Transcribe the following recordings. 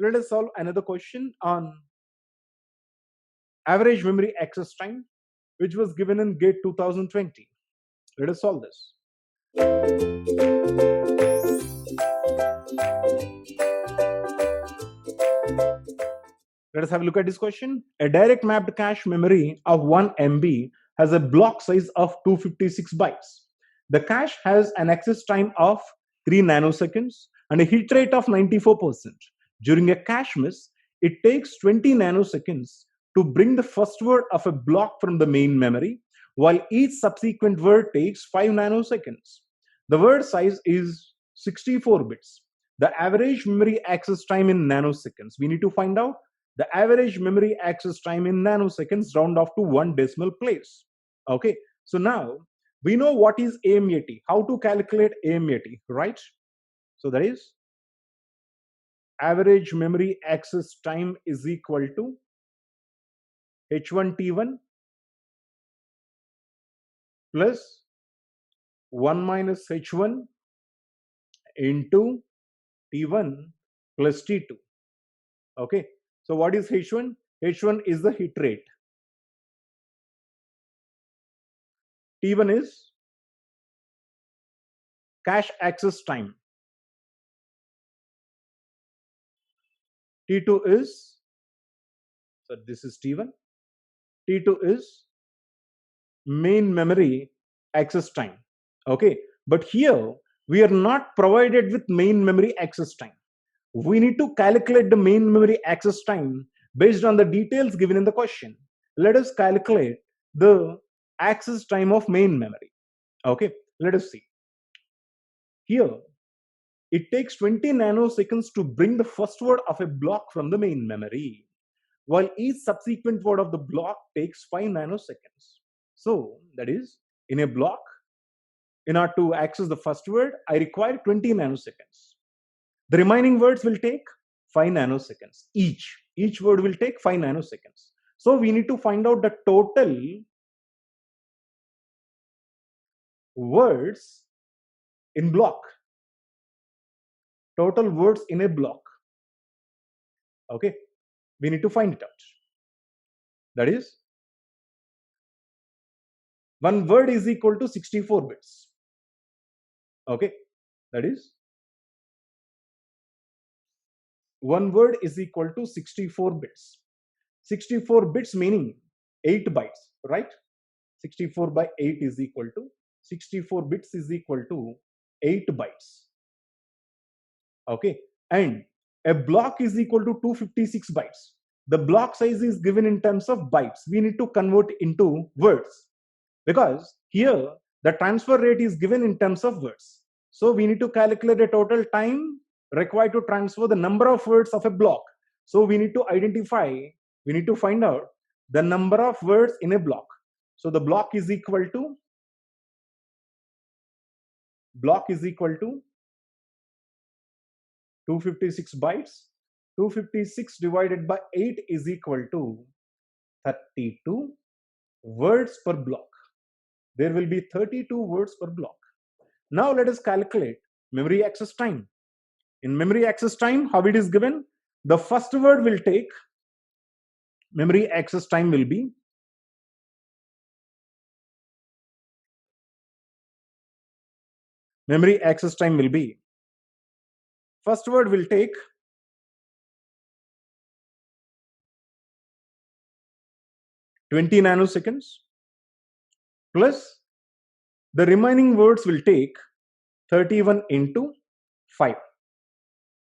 Let us solve another question on average memory access time, which was given in GATE 2020. Let us solve this. Let us have a look at this question. A direct mapped cache memory of 1 MB has a block size of 256 bytes. The cache has an access time of 3 nanoseconds and a hit rate of 94%. During a cache miss, it takes 20 nanoseconds to bring the first word of a block from the main memory, while each subsequent word takes 5 nanoseconds. The word size is 64 bits. The average memory access time in nanoseconds. We need to find out the average memory access time in nanoseconds, round off to 1 decimal place. Okay, so now we know what is AMAT, how to calculate AMAT, right? So that is average memory access time is equal to H1 T1 plus 1 minus H1 into T1 plus T2. Okay, so what is H1? H1 is the hit rate. T1 is cache access time. T2 is, so this is T1. T2 is main memory access time. Okay, but here we are not provided with main memory access time. We need to calculate the main memory access time based on the details given in the question. Let us calculate the access time of main memory. Okay, let us see. Here, it takes 20 nanoseconds to bring the first word of a block from the main memory, while each subsequent word of the block takes 5 nanoseconds. So, that is, in a block, in order to access the first word, I require 20 nanoseconds. The remaining words will take 5 nanoseconds each. Each word will take 5 nanoseconds. So we need to find out the total words in block. Total words in a block. Okay, we need to find it out. That is, one word is equal to 64 bits. Okay, that is, one word is equal to 64 bits. 64 bits meaning 8 bytes, right? 64 by 8 is equal to 64 bits is equal to 8 bytes. Okay, and a block is equal to 256 bytes. The block size is given in terms of bytes. We need to convert into words because here the transfer rate is given in terms of words. So we need to calculate the total time required to transfer the number of words of a block. So we need to identify, we need to find out the number of words in a block. So the block is equal to 256 bytes. 256 divided by 8 is equal to 32 words per block. There will be 32 words per block. Now let us calculate memory access time. In memory access time, how it is given? The first word will take, memory access time will be first word will take 20 nanoseconds plus the remaining words will take 31 into 5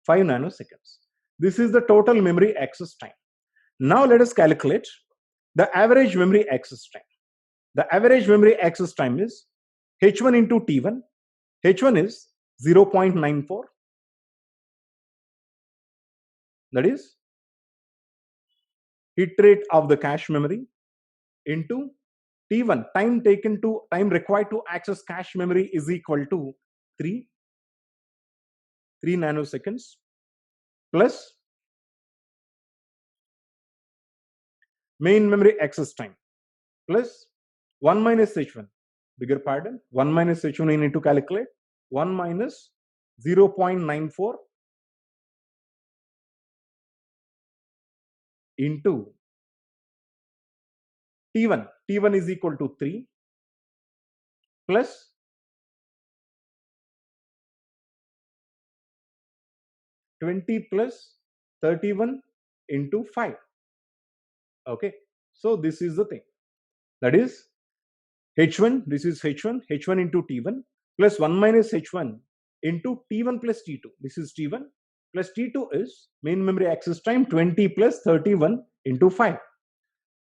nanoseconds. This is the total memory access time. Now let us calculate the average memory access time. The average memory access time is H1 into T1. H1 is 0.94. That is hit rate of the cache memory into T1, time required to access cache memory is equal to 3 nanoseconds plus main memory access time plus 1 minus H1. Bigger pardon, 1 minus H1 we need to calculate. 1 minus 0.94 into T1. T1 is equal to 3 plus 20 plus 31 into 5. Okay. So this is the thing. That is H1, this is H1, H1 into T1 plus 1 minus H1 into T1 plus T2. This is T1 plus T2 is main memory access time 20 plus 31 into 5.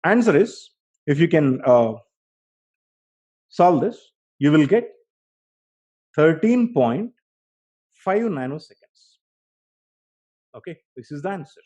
Answer is, if you can solve this, you will get 13.5 nanoseconds. Okay, this is the answer.